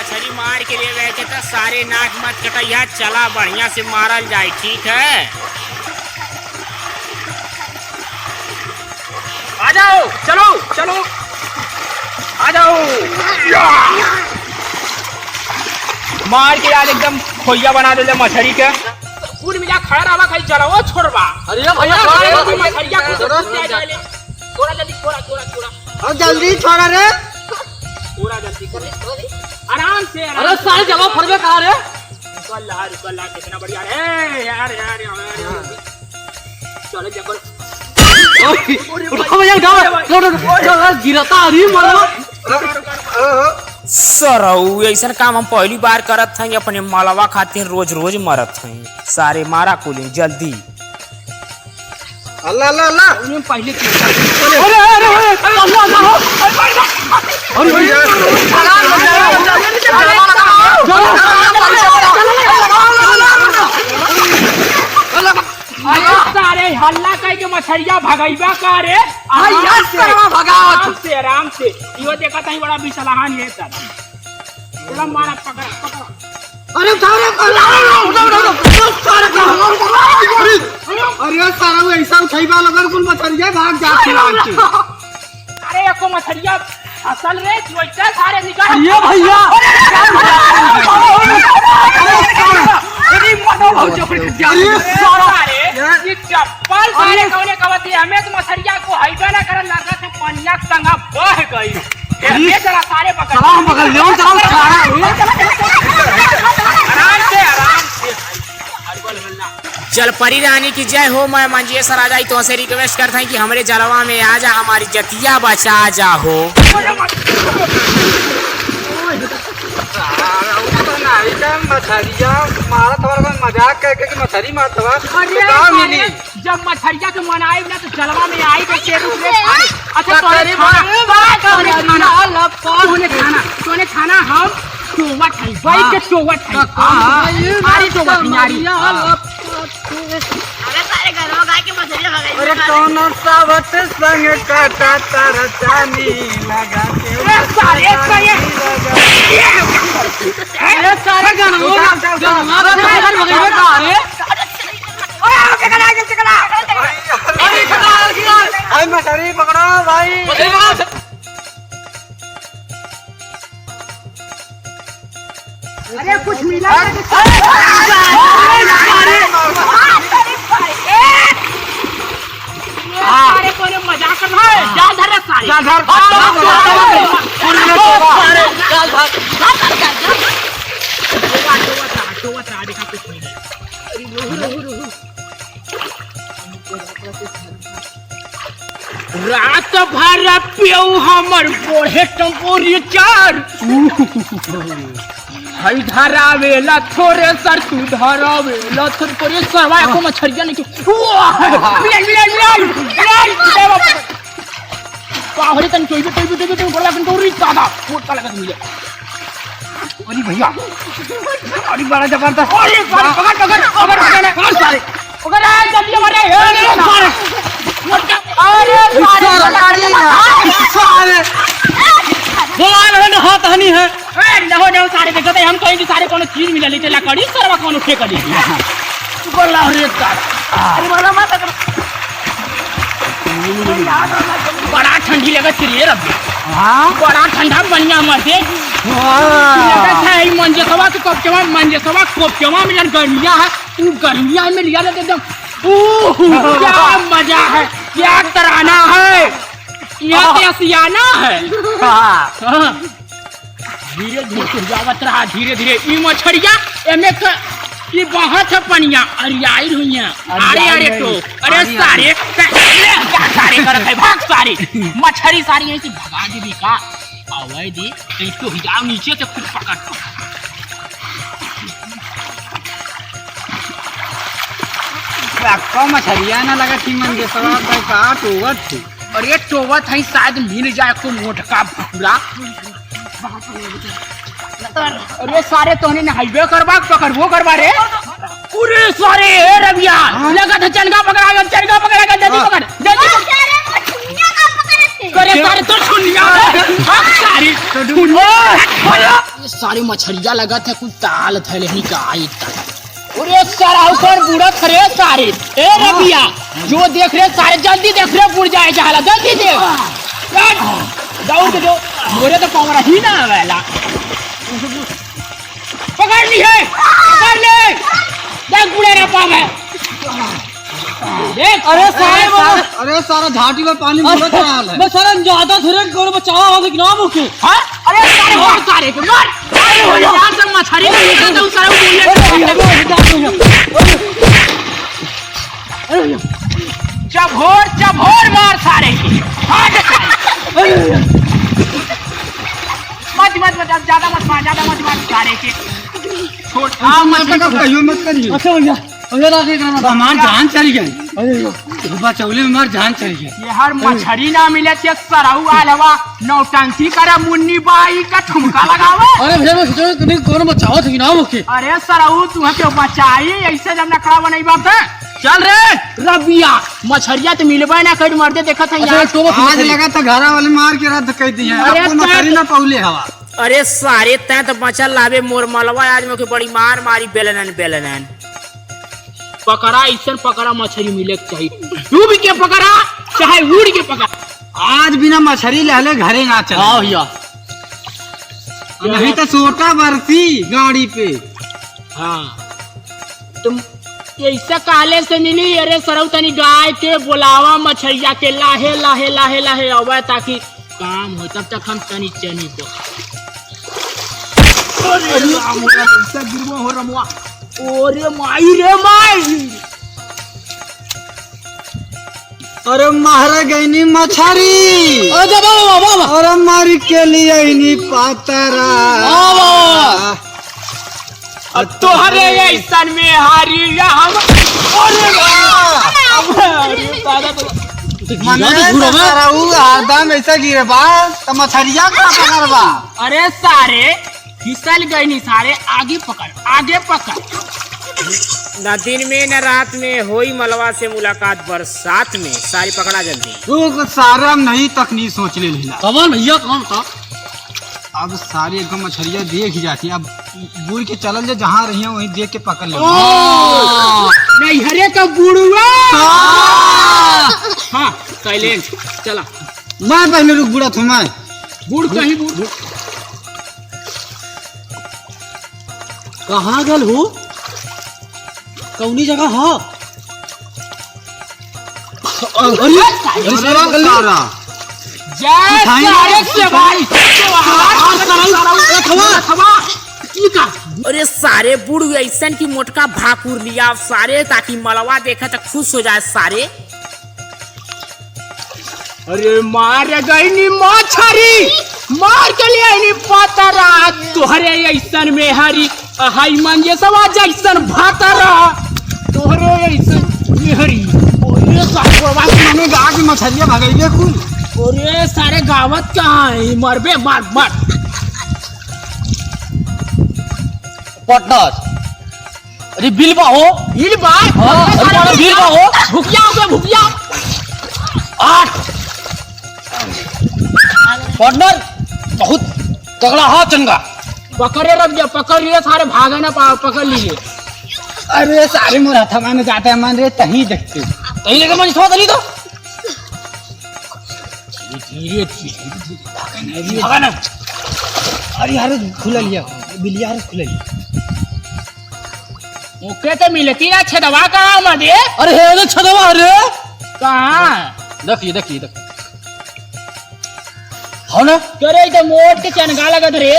मछली मार के ले गए थे तो सारे नाक मत कटैया, चला बढ़िया से मारल जाए, ठीक है? आ जाओ, चलो चलो आ जाओ। मार के यार एकदम खोइया बना दे मछली के। कुल मिला खड़ा रहा खाली चलाओ छोड़वा। अरे भैया मछलिया थोड़ा जल्दी छोड़ा जल्दी छोड़ा रे, पूरा जल्दी कर आराम से। अरे सारे जगह फरबे कहा रे। रुकल्ला कितना बढ़िया है यार यार यार। चलो देखो उठो भैया उठो, गिरता अरे मारो। सरऊ ऐसा काम हम पहली बार करत हैं, अपने मलवा खातिर रोज रोज मरत हैं। सारे मारा कुली जल्दी। अल्लाह अल्लाह अल्लाह पहले अरे अरे अल्लाह अल्लाह सारे हल्ला कह के मछलिया भगैबा का रे। आराम से आराम से यो देखा था बड़ा बिसलाहान है सर। चलो मारा पकड़। अरे अरे सारा ऐसा उठाइबा लगन कुल मछलिया भाग जाती है। अरे एको मछलिया असल रे वैसे सारे निकाल। ये भैया ये चप्पल सारे कौने कवती हमें तो मछलिया को हाइबा ना करन लगा से पनिया संगा बह गई। ये चला सारे पकड़ ले आराम से चल परी रानी की जय हो। मैं मंजेश्वर आ जाई तो से रिक्वेस्ट करता है कि हमारे जलवा में आ जा, हमारी जतिया बचा जा हो। मछलिया मारत वाला मजाक करके कि मछली मारत मिली। जब मछलिया के मनाई ना तो जलवा में आई के अच्छा तोने खाना हम चोवा खाई भाई के चोवा खाई। अरे चोवा नारी अरे सारे घरों गाय के मछलियां भगाई। अरे कौन सावत संग काटा तारा चानी लगा के। अरे सारे घरों मछली पकड़ो भाई। अरे कुछ मिला सारे कोने मजाक कर रहा है। जा धर सारे जा धर रात भर पियो हमर बोहे टम्पोरी चार हई धरावेला थोड़े सर तू धरावेला थोड़े सरवा को मछरिया नहीं पाहरी तन चोई तो बड़ा तन तोरी दादा मोटा लगा मिले। अरे भैया अरे बड़ा जबरदस्त। अरे पकड़ सारे पकड़ जल्दी मारे। अरे हाथ हनी है। नहो सारे देखते हम कहीं सारे कोनो चीज मिला ली चला कड़ी सरवा कोनो फेंक दी बोला रे तार। अरे बोला मत बड़ा ठंडी लगत रे रब। हां बड़ा ठंडा बनिया मते लगत है मंजेसवा के कोपचवा में जन गर्मिया है तू गर्मिया में लिया ले एकदम क्या मजा है, क्या तराना है, यहाँ क्या सियाना है। धीरे धीरे जावत रहा धीरे धीरे ई मछरिया एमे की बहुत है पनिया अरियाई हुइया। अरे तो अरे सारे सारे करत है भाग सारे मछरी सारी ऐसी भगा दे का आवे दे तो जाओ नीचे से खुद पकड़ को मछलिया ना लगा कि मन के सवा का टोवत थी। और ये टोवत है शायद मिल जाए को मोटका पूरा। अरे सारे तोहने ने हाईवे करवा पकड़बो करवा रे पूरे सारे ए रबिया लगा था चनगा पकड़ा जल्दी पकड़ करे सारे तो सुनिया सारे अरे सारे मछलियां लगा थे कुछ ताल थे नहीं का अरे सारा ऊपर बूढ़ा खरे सारे ए रबिया जो देख रहे सारे जल्दी देख रहे बुड़ जाए जहाला जल्दी देख दौड़ के जो मोरे तो पावरा ही ना आवेला पकड़ ली है पकड़ ले देख बुढ़े ना पावे देख अरे सारा झाटी में पानी पूरा चढ़ा है। मैं सारा ज्यादा थोड़े गोर बचावा हो कि नाम होके हां अरे सारे हो सारे के मार अरे हो यार सब मछली में लेके तो सारा बोले चभोर मार सारे की मत ज्यादा मत मार सारे के छोड़ हां मत कहियो मत करिए। अच्छा भैया भैया राधे करना हमार जान चली गई। अरे बचौले में हमार जान चली गई। ये हर मछली ना मिले थे सरहु आलवा नौटंकी करे मुन्नी बाई का ठुमका लगावा। अरे भैया मैं सोचा तुमने गोर बचावा था कि नाम होके अरे सरहु तुम्हें क्यों बचाई ऐसे जब नखरा बनाई बात है चल रे रबिया मछलिया तो मिलबे ना कर मर्दे देखा था यार आज लगा था घरा वाले मार के रद्द कर दी है। अरे आपको मछली ना पौले हवा। अरे सारे तय तो बचल लावे मोर मलवा आज में बड़ी मार मारी बेलनन पकड़ा ऐसा पकड़ा मछली मिले चाहिए डूब के पकड़ा चाहे उड़ के पकड़ा आज बिना मछली लहले घरे ना चले। हां भैया नहीं तो सोटा बरसी गाड़ी पे। हाँ तुम ऐसा काले से मिली अरे सरऊ तनी गाय के बुलावा मछलिया के लाहे लाहे लाहे लाहे आवे ताकि काम हो तब तक हम तनी चनी को अरे ऐसा गिरवा हो रमुआ ओरे माई रे माई अरे मारे गईनी मछली अरे बाबा अरे मारी के लिए इनी पातरा तोहरे ऐसन में हारी हम हरदम ऐसा गिरे बा तो मछलिया का पकड़बा। अरे सारे फिसल गई नहीं सारे आगे पकड़ न दिन में न रात में होई मलवा से मुलाकात बरसात में सारी पकड़ा जल्दी। तो सारा नहीं तकनीक सोच ले लीला। कौन भैया कौन था अब सारी एकदम मछलियाँ देख ही जाती है। अब बुड़ के चलल जाए जहाँ रही वहीं देख के पकड़ ले। नहीं हरे का बुड़ुआ हाँ साइलेंट चला मैं पहले रुक बुड़ा था मैं बुड़ कहीं बुड़ कहाँ गल हो कौनी जगह हो अरे सारा जय सारे से भाई अरे सारे बुढ़ ऐसा की मोटका भाकुर लिया सारे ताकि मलवा देखा तो खुश हो जाए सारे। अरे मार गई नी मछरी मार के लिए नी पतरा तोहरे ऐसन में हरी हाई मंजे सवा जैसन भातरा तोहरे ऐसन में हरी ओरे सारे मैंने गा की मछलियाँ भगाइए कुल। ओरे सारे गावत कहाँ है मरबे मार पटनास अरे बिलबा हो बिलबा अरे बिलबा हो भुकिया 8 पार्टनर बहुत तगड़ा हाथ चंगा पकड़े रबिया पकड़ लिए सारे भागे ना पकड़ लीजिए। अरे सारे मोर हाथ में जाते हैं मान रे तही देखते तही लेकर मन छोड़ दली तो धीरे भागा ना अरे यार खुला लिया बिलिया खुला लिया ओके तो मिलती ना छदवा कहाँ मधे अरे हे छदवा अरे कहाँ देखिए हो ना करे तो मोट के चनगा लगत रे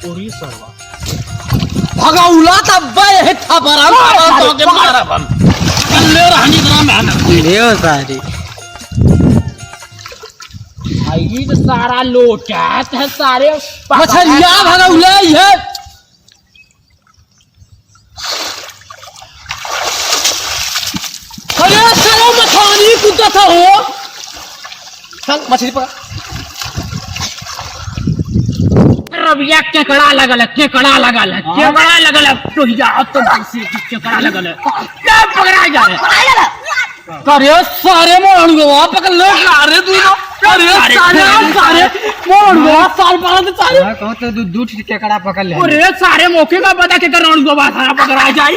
ओरी सरवा भगा उला तब है था बराबर तो के मारा बम कल्ले रहनी ग्राम है ले सारी भाई तो सारा लोटात है सारे मछलिया भगा उला है अरे सारा मछली कुत्ता था हो चल मछली पकड़ रबिया केकड़ा लगल तो या तो से केकड़ा लगल क्या पकड़ा जा रे करे सारे मोहन गवा पकड़ ले अरे तू अरे सारे मोड़ दो साल पाला तो सारे कहो तो दूध केकड़ा पकड़ ले अरे सारे मौके का पता के कर रहा हूँ, दोबारा पकड़ा जाए